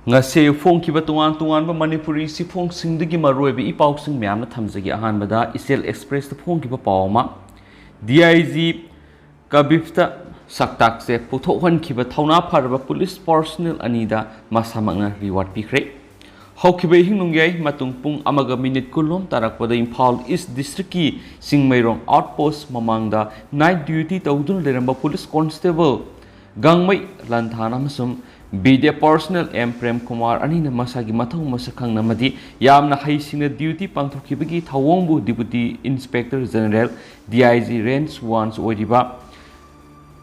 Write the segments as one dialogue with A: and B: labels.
A: ngase phongkiba tungan manipuri si phongsingi maroibe ipausing myamna thamjagi ahanbada isel express ta phongkiba pawma DIC kabifta saktakse puthokhankhr thauna pharba police personnel anida masamangna reward pikre haukibe hingnungai matung pung amaga minute kulom tarakpada Imphal East District ki Singmairong outpost mamangda night duty tawdun leramba police constable gangmai lanthana masum BDF personnel M Prem Kumar anina masagi mathau masakang namadi yamna haisina duty pangthokibagi thawongbu Deputy Inspector General DIC Range 1 oidiba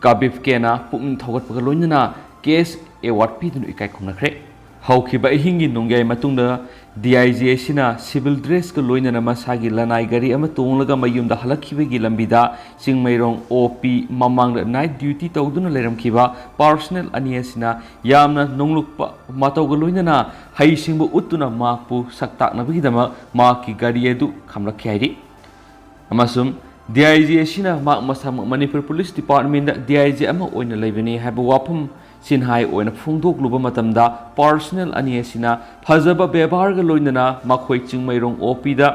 A: kabif kena pung thogat pagaloinna case award pidun ikai khomnakre haukiba hingi nungai matungda DIC sina civil dress ka loinana masagi lanai gari ama tonglaga mayumda halakkhibagi lambida Singmairong OP mamang night duty tawduna leramkhiba personnel aniasina yamna nonglukpa matawga loinana haisingbu uttuna makpu saktaknabagidama makki gari edu khamlakhi hairi amasum DIC sina mak masam Manipur Police Department da DIC ama oina leibani haba wapum sinhai oina phungdok luba matamda personnel aniasina phajaba bebar ga loinana makhoi Chingmairong OP da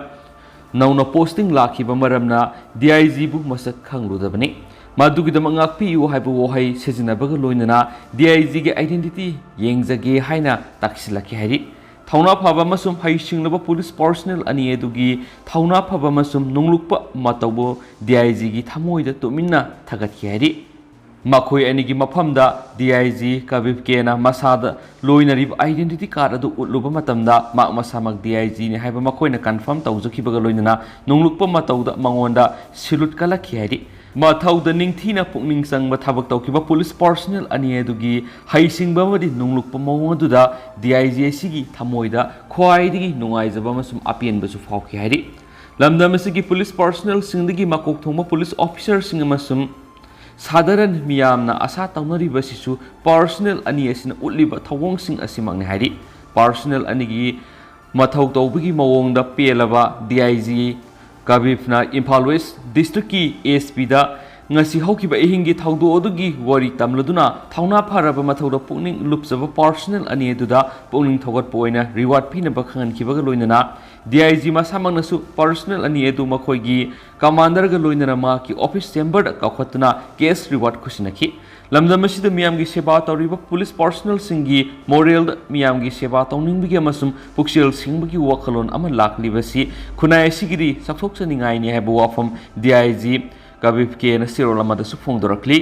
A: nauna posting lakhiba maramna DIC bu masak khangludabani madugidam ngakpi yu haibu wohai sejinabaga loinana DIC ge identity yengjage haina taksilaki hairi thauna phaba masum haisinglaba police personnel ani edugi thauna phaba masum nonglukpa matawbo DIC gi thamoida tuminna thagathi hairi makhoi anigi mafamda DIC kabib kena masada loinarib identity card adu utluba matamda mak masamak DIC ni haiba makhoina confirm tawjukhibaga loinana nonglukpa matawda mangonda silut kala khiari mathauda ningthina pukning sangba thabak tawkiba police personnel ani edugi haisingba madi nonglukpa mawong aduda DIC sigi thamoida khwaidigi nungaijaba masum apienba su phawki hairi lamdam asigi police personnel singdigi makok thongba police officer singa masum साधारण मियामना आशा तौनरिबा Sissu personal अनि एसिना उलिबा थवोंगसिंग असिमंगने हारि personal अनिगी मथौ तौबगी मवोंगदा पेलबा DIC kabifna Imphal West District ki SP da ngasi haukiba ehingi thaudo odugi wari tamladuna thauna pharaba mathauda pungning lupsaba personnel ani eduda pungning thogat poina reward phina bakhangan kibaga loinana DIC masamang nasu personnel ani edu makhoigi commander ga loinana ma ki office chamber da kakhatuna case reward khusinaki lamdam asida miyam gi seba tawriba police personnel singi moral miyam gi seba tawningbigi amasum puksil singbigi wakhalon ama laklibasi khunai sigiri sakthok chaningai ni haibu wafam DIC kabif ke na sirolama da su phongdorakli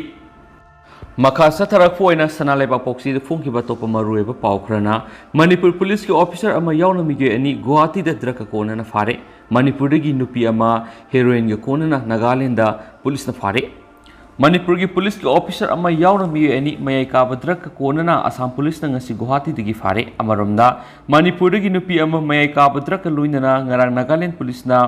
A: makasa tarak poina sanaleba poksi da phongkiba topa marueba pawkhrana Manipur police ki officer ama yauna mige ani Guwahati da draka kona na fare Manipur gi nupi ama heroine ga kona na Nagaland da police na fare Manipur gi police ki officer ama yauna mige ani mayai ka draka kona na Assam police na ngasi Guwahati digi fare amaromda Manipur gi nupi ama mayai ka draka loina na ngarang Nagaland police na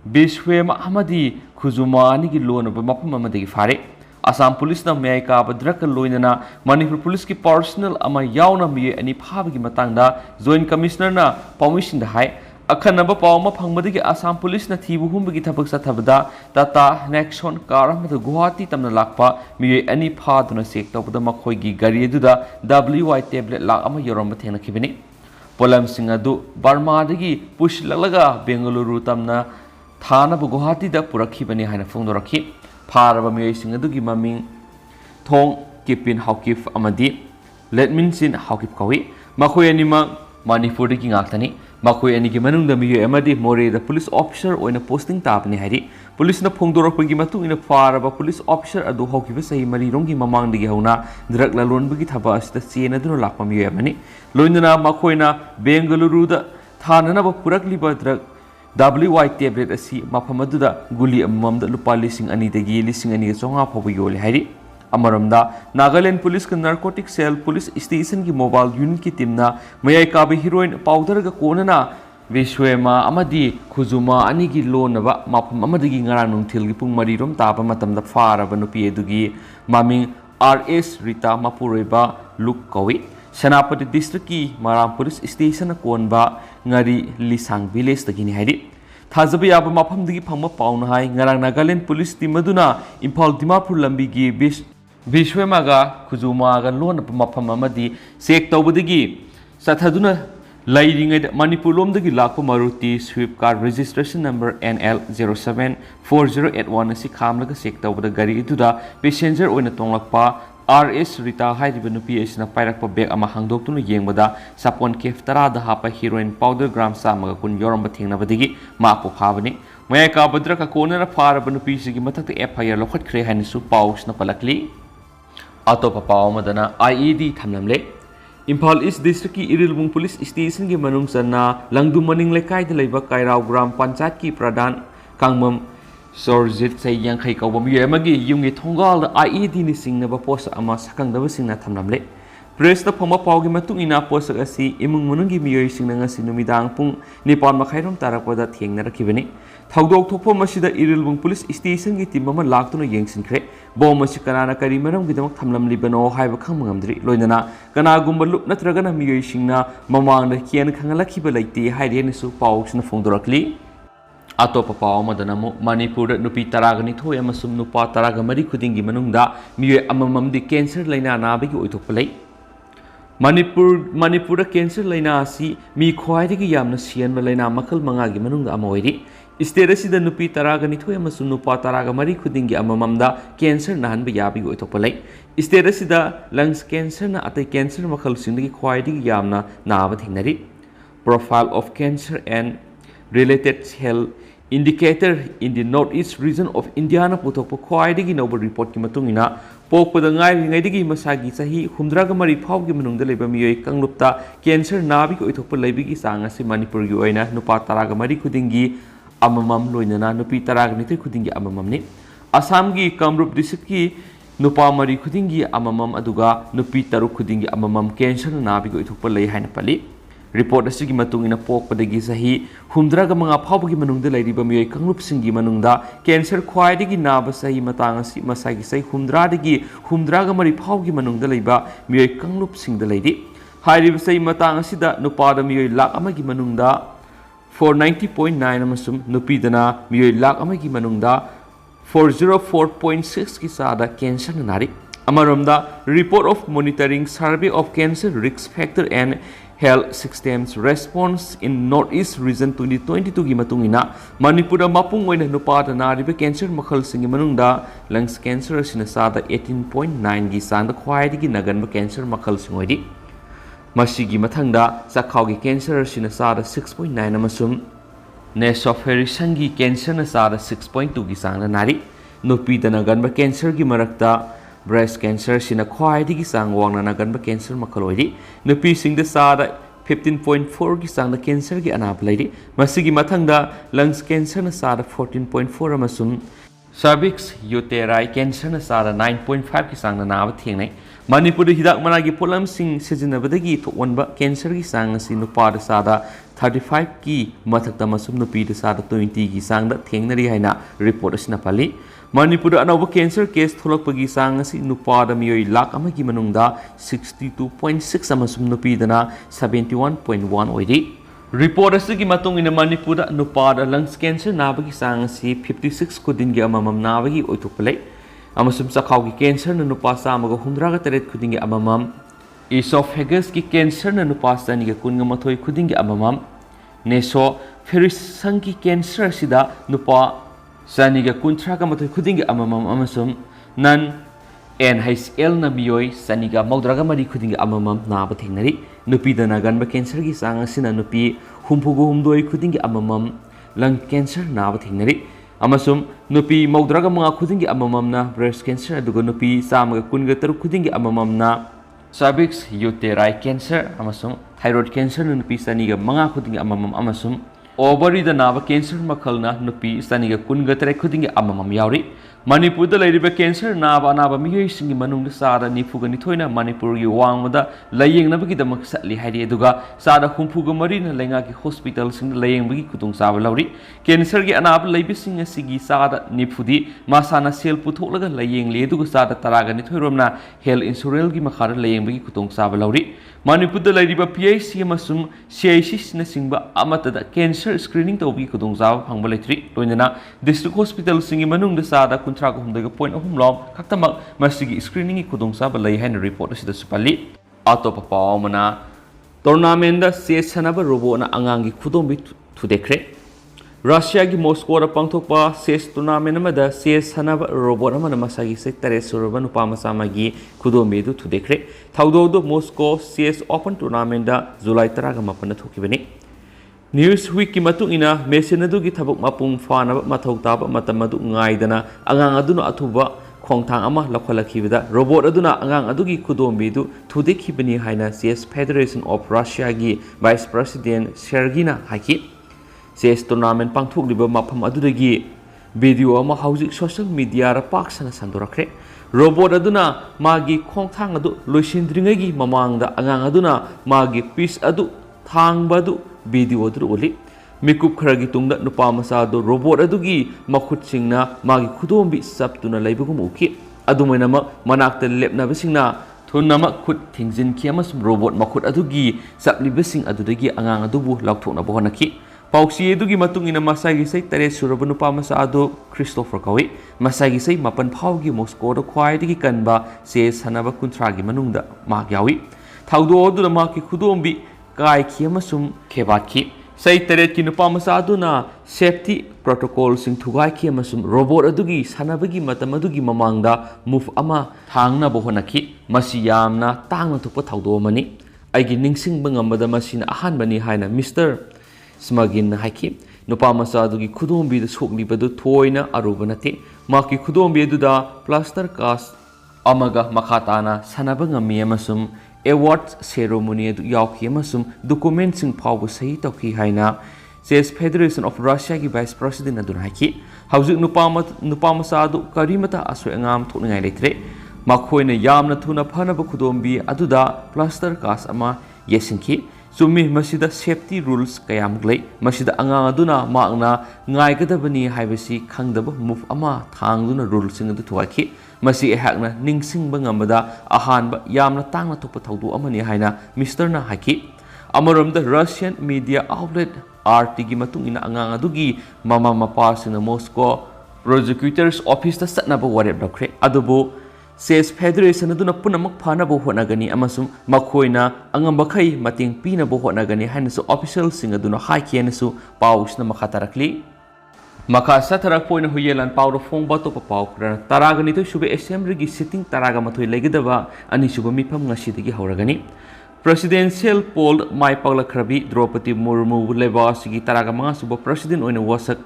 A: Bishwema amadi khuzuma ani gi loan ba mapam amadagi fare Assam police na mayai ka badrak loinana Manipur police ki personnel ama yauna mi ani phabagi matangda joint commissioner na permission da hai akhanaba pawma phangmadagi Assam police na thibu humbagi thabak sathabada tata nexon karam da Guwahati tamna lakpa mi ani phaduna sek tawda makhoi gi gari duda WY tablet lak ama yoramba thena khibini polam singadu Burma dagi push lalaga Bengaluru tamna थाना गुवाहाटी दा पुरखिबनी हाना फोंदोरखि फारबा मियसिंग अदुगी ममिंग थोंग किपिन हाउकिफ अमदी लेटमिनसिन हाउकिफ कवि मखोय अनिमा मणिपुर दि गिंगाक्तनी मखोय अनिगी मनुंग दा मिय अमदी मोरे दा police officer ओइना posting Tapani हारि police ना फोंदोरखपगी मतु इन फारबा police officer अदु हाउकिफ सही मरी रोंगी ममांग दि हौना द्रग ललोनबगी थबा अस्ता चेन अदुनो लाकपा मिय अमनी लोइना मखोयना बेंगलुरु दा थानना पुरखलिबा drug WY tablet asi mafamaduda guli amamda lupa lising ani dagi lising ani songa phabu yole hari amaramda Nagaland police ka narcotic cell police station ki mobile unit ki team na mayai ka bi heroine powder ga konana Vishwema amadi khuzuma ani gi lonaba mafam amadagi ngara nungthil gi pung mari rom taba matamda faraba nupi edugi maming RS Rita Mapureba Luk Kawi Senapati District ki Maram Police Station konba ngari Lisang Village dagini hairi थाजब याब मफम दगी फंगम पाउन हाय ngarang Nagaland police team aduna Imphal Dimapur lambi gi ꯕꯤꯁ꯭ꯋꯦꯃꯥꯒ ꯈꯨꯖꯨꯃꯥꯒ ꯂꯣꯟꯅꯕ ꯃꯐꯝ ꯑꯃꯗꯤ ꯆꯦꯛ ꯇꯧꯕꯗꯒꯤ ꯆꯠꯊꯗꯨꯅ ꯂꯩꯔꯤꯉꯩꯗ ꯃꯅꯤꯄꯨꯔ ꯂꯣꯝꯗꯒꯤ ꯂꯥꯛꯄ ꯃꯔꯨꯇꯤ swift car registration number NL074081 ꯑꯁꯤ ꯈꯥꯝꯂꯒ ꯆꯦꯛ ꯇꯧꯕꯗ ꯒꯥꯔꯤ ꯑꯗꯨꯗ ꯄꯦꯁꯦꯟꯖꯔ ꯑꯣꯏꯅ ꯇꯣꯡꯂꯛꯄ RS ꯔꯤꯇꯥ ꯍꯥꯏꯔꯤꯕ ꯅꯨꯄꯤ ꯑꯁꯤꯅ ꯄꯥꯏꯔꯛꯄ ꯕꯦꯒ ꯑꯃ ꯍꯥꯡꯗꯣꯛꯇꯨꯅ ꯌꯦꯡꯕꯗ ꯁꯥꯄꯣꯟ ꯀꯦꯐ 10ꯗ ꯍꯥꯞꯄ ꯍꯤꯔꯣꯏꯟ ꯄꯥꯎꯗꯔ ꯒ꯭ꯔꯥꯝ 110 ꯌꯥꯎꯔꯝꯕ ꯊꯦꯡꯅꯕꯗꯒꯤ ꯃꯍꯥꯛꯄꯨ ꯐꯥꯕꯅꯤ꯫ ꯃꯌꯥꯏ ꯀꯥꯕꯗ꯭ꯔ ꯀꯣꯟꯅꯅ ꯐꯥꯔꯕ ꯅꯨꯄꯤꯁꯤꯒꯤ ꯃꯊꯛꯇ FIR ꯂꯧꯈꯠꯈ꯭ꯔꯦ ꯍꯥꯏꯅꯁꯨ ꯄꯥꯎꯁꯤꯅ ꯄꯜꯂꯛꯂꯤ꯫ ꯑꯇꯣꯞꯄ ꯄꯥꯎ ꯑꯃꯗꯅ IED ꯊꯝꯂꯝꯂꯦ꯫ इम्फाल ईस्ट डिस्ट्रिक्ट की इरिलबुंग पुलिस स्टेशन की मनुंग चन्ना लंगदु मनिंग लेकाई द लेबा कायराव ग्राम पंचायत की प्रधान कांगमम सोरजित सै यांखै कौबा मियोय अमगी युंगी थोंगाल द IED नि सिंगनबा पोस्ट अमा सकंगदबा सिंगना थमलमले। प्रेस द फमा पावगी मतुंग इना पोस्ट असी इमुंग मनुंगी मियोय सिंगना ngasi नुमिदांग पुंग निपान मखैरम तारकपदा थेंगनरखिबनि। थौदोक थोफम मसिदा इरिलबुंग पुलिस स्टेशन की टीम अमा लाक्तुना येंसिनख्रे। बोम मसि कनाना करी मरमगिदमक थमलमलिबनो हायबा खंगमंगमद्रि लोइनना कनागुंबा लुप नत्रगना मियोय सिंगना ममांगदा कियन खंगलखिबा लैते हाइरेनसु पाउसना फोंदोरकली। अतोप्पा पाव अमदना मणिपुर नुपी 12 अमसुम नुपा 13 खुदिंगी मनुंगदा मियोय अमममदि कैंसर लैना नाबगी ओइथोकपा लೈ। मणिपुर कैंसर लैना असि मी ख्वाइदगी यामना सियनबा लैना मखल मंगागी मनुंगदा अमा ओइरि। स्टेट असिदा नुपी 12 अमसुम नुपा 13 खुदिंगी अमममदा कैंसर नाहनबा याबगी ओइथोकपा लೈ। स्टेट असिदा लंग्स कैंसर ना अतै कैंसर मखल सिंदगी ख्वाइदगी यामना नाबा थेंगनरि। Profile of cancer and related health indicator in the northeast region of India na puthokpa khwaidagi nobo report ki matungina pokpada ngai masagi sahi 63 phawgi manungda leba miyoi kanglupta cancer nabi ko ithokpa leibigi sanga se Manipur gi oina nupa 13 khudingi amamam loinana nupi 12 khudingi amamam ni Assam gi Kamrup district ki nupa 3 khudingi amamam aduga nupi 6 khudingi amamam cancer nabi ko ithokpa lei haina pali। Report असि की मतुंग इन पोकपदगी सही 65 फावगी मनुंगदा लैरिबा मियोय कंगलुपसिंगी मनुंगदा cancer ख्वाइदगी नाबा सही मतांग असि मसागी सही 63 फावगी मनुंगदा लैबा मियोय कंगलुपसिंगदा लैरि। हाइरिबा सही मतांग असिदा नुपादा मियोय लाख अमगी मनुंगदा 490.9 अमसुम नुपीदना मियोय लाख अमगी मनुंगदा 404.6 की सादा cancer नारी। अमरमदा report of monitoring survey of cancer risk factor and Health Systems Response in Northeast Region 2022 की मतुंगिना मणिपुर मपुंग ओइना नुपादा नारिबा कैंसर मखल सिंगी मनुंगदा लंग्स कैंसर सिना सादा 18.9 की सांदा ख्वाइदगी नगनबा कैंसर मखल सिंगोइदि। मसिगी मथंगदा चखावगी कैंसर सिना सादा 6.9 अमसुम नेसोफेरिसन की कैंसर ना सादा 6.2 की सांदा नारी। नुपीदा नगनबा कैंसर की मरक्ता ब्रेस्ट कैंसर सिना ख्वाइदगी सांग वांगना नगनबा कैंसर मखल ओइदि। नुपी सिंगदा सादा 15.4 की सांगदा कैंसर की अनाब लैरि। मसिगी मथंगदा लंग्स कैंसर ना सादा 14.4 अमसुम सर्विक्स यूटेराई कैंसर ना सादा 9.5 की सांगदा नाब थेंगनै। मणिपुर हिदाक मनागी पोलम सिंग सिजिनबदगी थोवनबा कैंसर की सांग असि नुपादा सादा 35 की मथक्ता मसुम नुपीदा सादा 20 की सांगदा थेंगनरि हाइना रिपोर्ट असिना पल्ली। मणिपुर अनौब कैंसर केस थोलकपगी सांग असि नुपादा मियोय लाख अमगी मनुंगदा 62.6 अमसुम नुपीदना 71.1 ओइरि। रिपोर्ट असि मतुंग इन मणिपुर नुपादा लंग्स कैंसर नाबगी सांग असि 56 खुदिनगी अममम नाबगी ओइथोकपलै। अमसुम चखावगी कैंसर न नुपा 168 खुदिनगी अममम इसोफेगस की कैंसर न नुपा 128 खुदिनगी अममम नेसोफेरिसन की कैंसर सिदा नुपा 130 खुदिंगी अममम अमसुम नन NHL ना मियोय 130 खुदिंगी अममम नाबा थेंगनरि। नुपीदा नगनबा कैंसर की सांग असिना नुपी 62 खुदिंगी अममम लंग कैंसर नाबा थेंगनरि। अमसुम नुपी 35 खुदिंगी अममम ना ब्रेस्ट कैंसर अदुगा नुपी 123 खुदिंगी अममम ना सर्विक्स यूटेराई कैंसर अमसुम थायराइड कैंसर नुपी 5 खुदिंगी अममम अमसुम ओवरीदा नाबा कैंसर मखलना नुपी 123 खुदिंगी अममम यावरि। मणिपुर लैरिबा कैंसर नाबा अनाबा मियोयसिंगी मनुंगदा सादा 92 ना मणिपुर की वांगबदा लयेंगनबगीदमक सटली हाइरि अदुगा सादा 63 ना लैंगाकी हॉस्पिटल सिंग लयेंगबगी खुदुंगचाबा लौरि। कैंसर की अनाबा लैबिसिंग असिगी सादा 90 मासाना सेल पुथोकलगा लयेंगले अदुगा सादा 12 रोमना हेल्थ इंश्योरेंस की मखादा लयेंगबगी खुदुंगचाबा लौरि। मणिपुर लैरिबा PIC अमसुम CIC सिना सिंगबा अमतदा कैंसर स्क्रीनिंग तौबगी खुदुंगचाबा फंगबा लैथ्रि। लोइनना डिस्ट्रिक्ट हॉस्पिटल सिंगी मनुंगदा सादा $136.3 khaktamak masigi screening ki khudongchaba lei haina report asida supali atopa pawmana tournament da chess sanaba robot na angangi khudongbi thudekre Russia ki Moscow da pangthokpa chess tournament amada chess sanaba robot amana masagi se tare suraba nupa masamagi khudongbi du thudekre thaudo Moscow chess open tournament da July 18 na thokibani Newsweek ki matung ina machine adu ki thabuk mapung fana mathau taba matam adu ngaidana angang aduna athuba khongthang ama lakhalakibada robot aduna angang adu ki khudombi du thudekhibani haina CS Federation of Russia gi Vice President Sergina haki CS tournament pangthokliba mafam adudagi video ama hauzik social media ra paksana sandorakre robot aduna magi khongthang adu loisindringagi mamangda angang aduna magi piece adu thangbadu video adu oli mikup kharagi tungda nupa masa do robot adugi makhut singna magi khudombi saptuna laibagum uki adumaina manakta lepna bisingna thunama khut thingjin ki amasum robot makhut adugi saplibasing adudagi angang adubu laukthokna bohonaki pausi adugi matungina masagi sei tare suraba nupa masa ado Christopher kawi masagi sei mapan phaugi Moscow do khwaidagi kanba se sanaba kuntragi manungda magyawi thaudo aduna maki khudombi kai ki amasum khebatki sei tare ki nupa masa aduna safety protocol sing thugai ki amasum robot adugi sanabagi matam adugi mamangda move ama thangna bohonaki masi yamna tangna thukpa thaudo mani aigi ningsing bangambada masina ahan bani haina Mr. Smagin haiki nupa masa adugi khudombi da sokli badu thoina arubanate maki khudombi aduda plaster cast amaga makhatana sanabangami amasum awards ceremony adu yauki amasum document sing phawbu sahi tawki haina chess Federation of Russia ki Vice President adu haiki hauzik nupa masa adu karimata asoi angam thokningai leitre makhoina yamna thuna phanaba khudombi aduda plaster cast ama yesinki sumi masida safety rules kayam glei masida angang aduna maangna ngaigadabani haibasi khangdaba move ama thangduna rules sing adu thuaki masi ehakna ningsing bangambada ahanba yamna tangna thokpa thaudu amani haina Mr. na haki amaramda Russian media outlet RT gi matungina angang adugi mama mapa sina Moscow prosecutors office ta satnaba warep rakre adubu chess Federation aduna punamak phanabo honagani amasum makhoina angambakhai mating pinabo honagani hainasu official sing aduna haikianasu pausna makhatarakli Maka satarak poina huyelan pawro fong bato pa pawkra taragani to sube assembly gi sitting taraga mathoi legedaba ani suba mifam ngasidagi hauragani presidential poll mai paglakhrabi Draupadi Murmu leba sigi taraga manga suba president oina wasak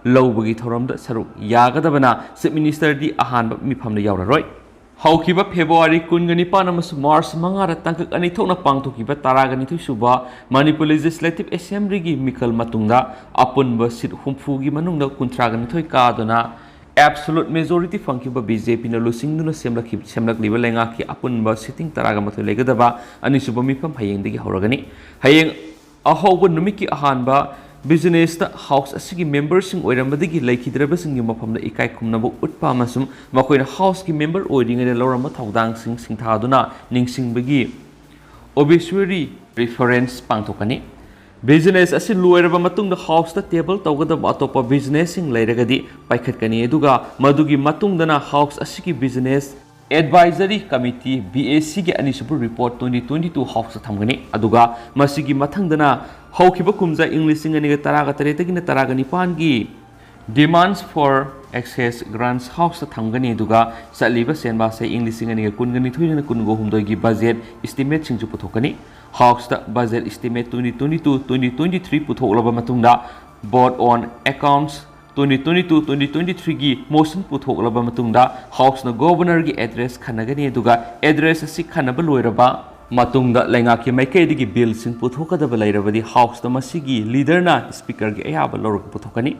A: lawbagi thoramda saruk yagadabana chief minister di ahanba mifamda yauraroi Haukiba February kungani panamas March mangara tangkak ani thokna pangthokiba taragani thu suba Manipur Legislative Assembly gi mikal matungda apunba sit humfu gi manungda kuntragani thoi kadona absolute majority fangkiba BJP na lusingduna semlakliba lenga ki apunba sitting taraga mathoi legadaba ani suba mifam hayengdagi hauragani hayeng ahoba numiki ahanba business ta house asigi members sing oirambadagi laikhidraba sing mafamda ikai khumnabo utpa masum makoina house ki member oiringa lorama thaudang sing singthaduna ningsingbagi obituary preference pangthokani business asi loiraba matungda house ta table tawgadaba atopa business sing lairagadi paikhatkani eduga madugi matungdana house asigi business Advisory Committee BAC gi anisubu report 2022 house thamgani aduga masigi mathangdana haukiba kumja English ngani taraga taretagina taraga nipan gi demands for access grants house thamgani aduga saliba senba se English ngani kungani thoina kungo humdoi gi budget estimate singju puthokani house ta budget estimate 2022 2023 puthoklaba matungda board on accounts 2022-2023 gi motion puthokhlaba matungda house na governor gi address khanagani aduga address asi khanaba loiraba matungda lenga ki maikei digi bill sing puthokadaba lairabadi house na masigi leader na speaker gi ayaba lorok puthokani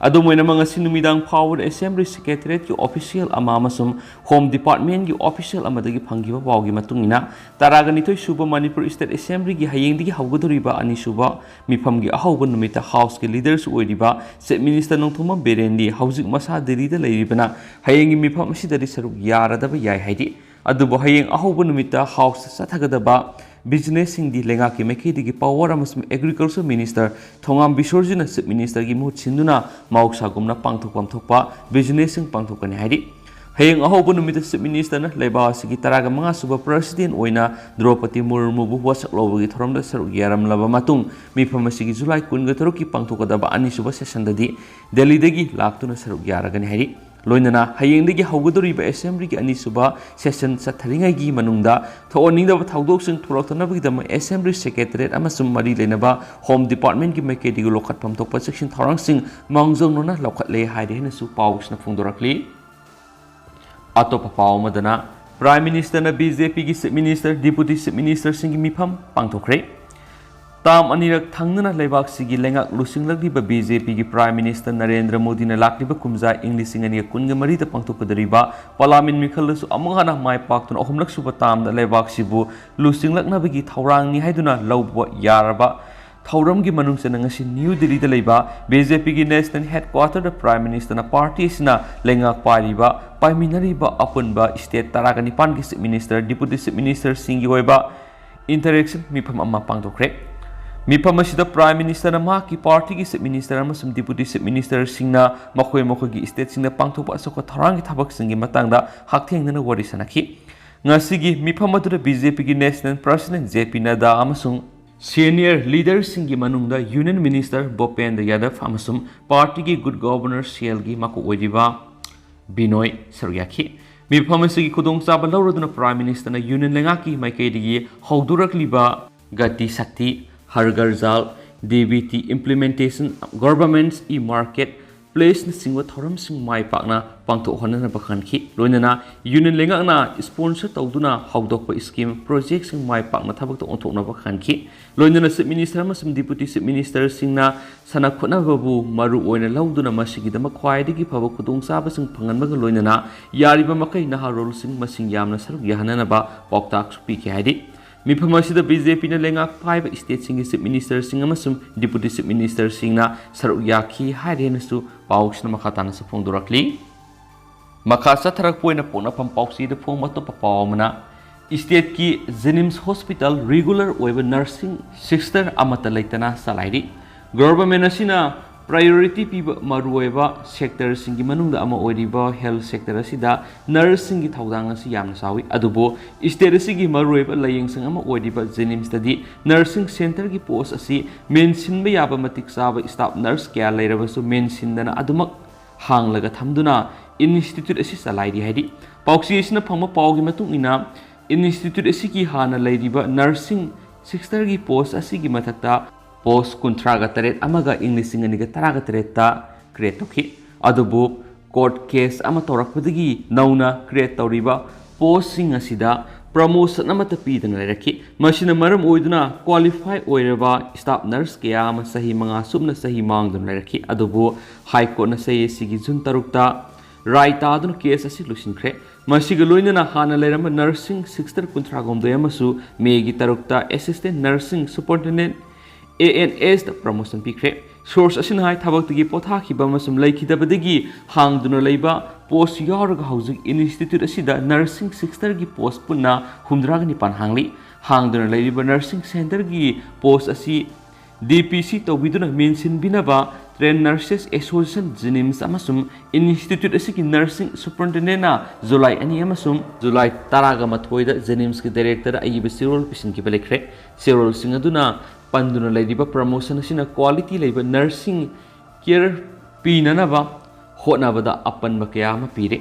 A: adu moina mangasi numidang power assembly secretariat ki official ama masum home department gi official amadagi phangiba bawgi matungina taragani thoi suba Manipur state assembly gi hayeng digi hawgodoriba ani suba mifam gi ahawba numita house ki leaders oiriba chief minister nongthoma berendi hauzik masa delhi da lairibana hayeng gi mifam sidari saruk yaradaba yai haidi adubo hayeng ahawba numita house sathagadaba business sing di lenga ki mekhi di power amasum agriculture minister thongam bisorjina chief minister gi muhut sinduna mauksa gumna pangthok pamthokpa business sing pangthokani haidi hayeng ahobo numita chief minister na leba sigi taraga manga suba president oina Draupadi Murmu bu wasak lobagi thoramda saruk yaram laba matung mifam sigi July 13 ki pangthokadaba ani suba session dadi Delhi dagi laktuna saruk yaragani haidi loinana hayeng dagi haugadoriba assembly ki ani suba session satharingai gi manungda thooningda thaudok sing thoroktana bagi dama assembly secretariat amasum mari lenaba home department ki mekedi go lokhat pamthokpa section thorang sing mangjong nona lokhat le haide hena su pawsna phungdorakli Atop pau madana Prime Minister na BJP ki Chief Minister Deputy Chief Minister singi mifam pangthokre tam anirak thangnana leibak sigi lengak lusinglagdi ba BJP ki Prime Minister Narendra Modi na lakliba kumja English ingani kunga mari ta pangthokadariba Parliament mikhalsu amangana mai paktun ahumlak suba tam da leibak sibu lusinglakna bagi thaurang ni haiduna lawbo yaraba Thauram ki manung sa ngasi New Delhi da leiba BJP ki national headquarter da Prime Minister na party sina lengak pariba paiminari ba apun ba state taraga nipan ki Chief Minister Deputy Chief Minister singi hoiba interaction mifam amma pangthokre mifam asida Prime Minister na ma ki party ki Chief Minister amasum Deputy Chief Minister singna makhoi gi state singna pangthokpa asoko tharang ki thabak singi matangda hakthengna wari sanakhi ngasigi mifam adu BJP ki national president JP Nadda amasum Senior leaders singi manungda Union Minister Bhupendra Yadav amasum party ki good governor CL gi maku oidiba Binoy Saryakhi mifam asigi khudong chaba lawraduna Prime Minister na Union lenga ki maikaidigi haudurakliba gati sakti hargar jal DBT implementation governments e-market place na singwa thoram sing mai pakna pangthok honana bakhanki loinana Union lenga na sponsor tawduna haudokpa scheme project sing mai pakna thabak to onthokna bakhanki loinana Chief Minister amasum Deputy Chief Minister singna sana khona babu maru oina lawduna masigi dama khwaidigi phaba khudong chaba sing phanganbaga loinana yariba makai na harol sing masing yamna saruk yahanana ba poktak supi ki haidi mifam asida BJP na lenga five state singi Chief Minister sing amasum Deputy Chief Minister singna saruk yakhi haidena su pausna makhatana sa phongdorakli makasa tharak poina pona pam pausi de phong mato papawmana state ki Jenims Hospital regular oiba nursing sister amata laitana salairi government asina priority piba maruoiba sector singi manungda ama oiriba health sector asida nursing gi thaudang asi yamna sawi adubo state asigi maruoiba layeng sang ama oiriba Jenims tadi nursing center gi post asi mention ba yaba matik saba staff nurse kya lairabasu mention dana adumak hanglaga thamduna institute asi salairi haidi pauksi isna phangma pawgi matung ina institute asigi hana lairiba nursing sister gi post asigi mathakta post kuntraga taret amaga English inganiga taraga taretta create toki adubu court case ama torakpadagi nauna create tawriba post sing asida promotion amata pidana leraki machine maram oiduna qualify oiraba staff nurse kaya ama sahi manga subna sahi mangdun leraki adubu high court na sayi sigi jun tarukta raita aduna case asi lusinkhre masiga loinana hana lerama nursing sister kuntragomdo yamasu megi tarukta assistant nursing superintendent ANS da promotion pikre source asin hai thabak tigi potha khiba masum laikhidabadagi hangduna leiba post yarga housing institute asida nursing sister gi post punna humdraga ni pan hangli hangduna leiba nursing center gi post asi DPC tawbiduna mention binaba trained nurses association Jenims amasum institute asiki nursing superintendent na July ani amasum July taraga mathoida Jenims ki director ayiba sirol pisin ki belekre sirol singaduna panduna leidiba promotion asina quality leiba nursing care pinanaba hotnabada apan makaya ma pire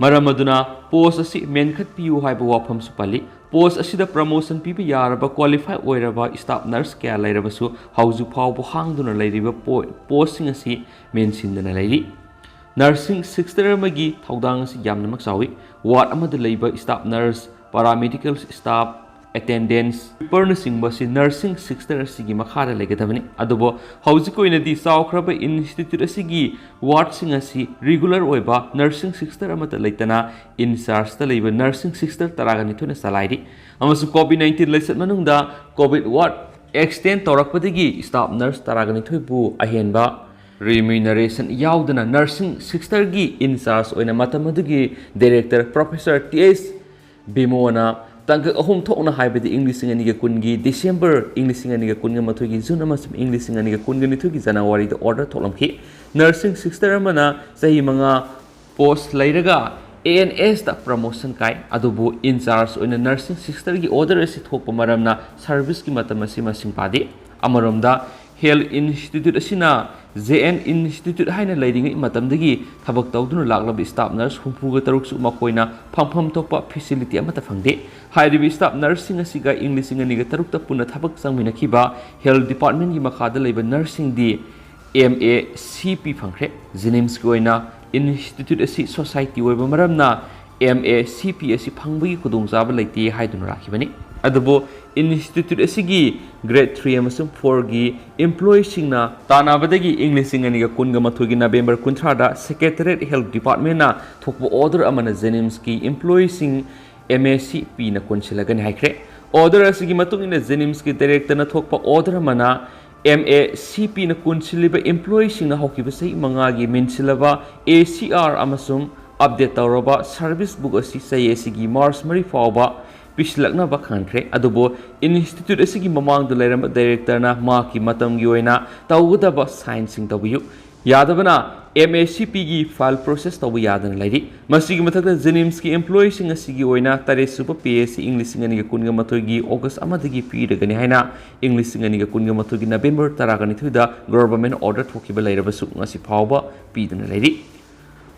A: maramaduna post asi menkhat piu haiba wafam supali post asida promotion piba yaraba qualify oiraba staff nurse kya leirabasu hauju phawbu hangduna leiriba posting asi menshindana leiri nursing sister magi thaudang asi yamna maksawi ward amada leiba staff nurse paramedical staff attendance nursing basi nursing sister asigi makhara legadabani adubo haujiko inadi saukraba institute asigi ward sing asi regular oiba nursing sister amata leitana in charge ta leiba nursing sister taragani thuna salaidi amasu COVID-19 leisat manungda COVID ward extend torakpadagi staff nurse taragani thoibu ahenba remuneration yaudana nursing sister gi in charge oina matamadagi director professor TS Bimona tangka ahum thokna haibadi English aniga kungi December English aniga kunga mathogi June amasum English aniga kunga nithugi January da order tholamki nursing sister amana sahi manga post lairaga ANS da promotion kai adubu in charge oina nursing sister gi order asi thokpa maramna service ki matam asi masing padi amaromda Health Institute asina JN Institute haina lairingi matamdagi thabak tawduna laklab staff nurse humpuga taruk su makoina phampham tokpa facility amata phangde hairibi staff nursing asiga English aniga taruk ta puna thabak sangmina khiba health department gi makhada leiba nursing di MACP phangkhre Jenims goina Institute asi society oiba maramna MACP asi phangbi khudongjaba leiti haiduna rakhibani adubo Institute asigi grade 3 amasum 4 gi employee singna tanabadagi English aniga kunga mathugi November 13 da Secretariat Health Department na thokbo order amana Jenims ki employee sing MACP na konsilagani haikre order asigi matungina Jenims ki director na thokpa order amana MACP na konsiliba employee singna hokiba sei mangagi mensilaba ACR amasum update tawraba service book asi sei asigi March mari fawba pislakna ba khankre adubo institute asigi mamang da leram director na ma ki matam gi oina tawuda ba science sing tawiyu yadabana MACP gi file process tawu yadan lairi masigi mathakta Jenims ki employee sing asigi oina tare super PSC English ngani ga kunga mathogi August amadagi pi dagani haina English ngani ga kunga mathogi November taragani thuda government order thokiba lairabasu ngasi phawba pi dana lairi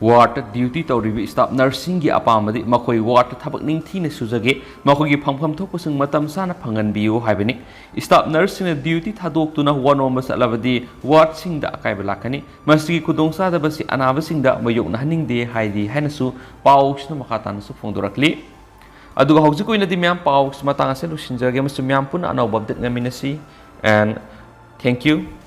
A: ward duty tawribi staff nursing gi apamadi makoi ward thabak ning thina sujage makogi phangpham thokpasung matam sana phangan biu haibani staff nursing na duty thadok tuna one on masalabadi ward sing da akai balakani masigi kudongsa da basi anaba sing da mayok na haning de haidi hainasu paus na makatan su phongdorakli aduga hauji koina di myam paus matang ase lusinjage masu myam pun anau babdet ngaminasi and thank you.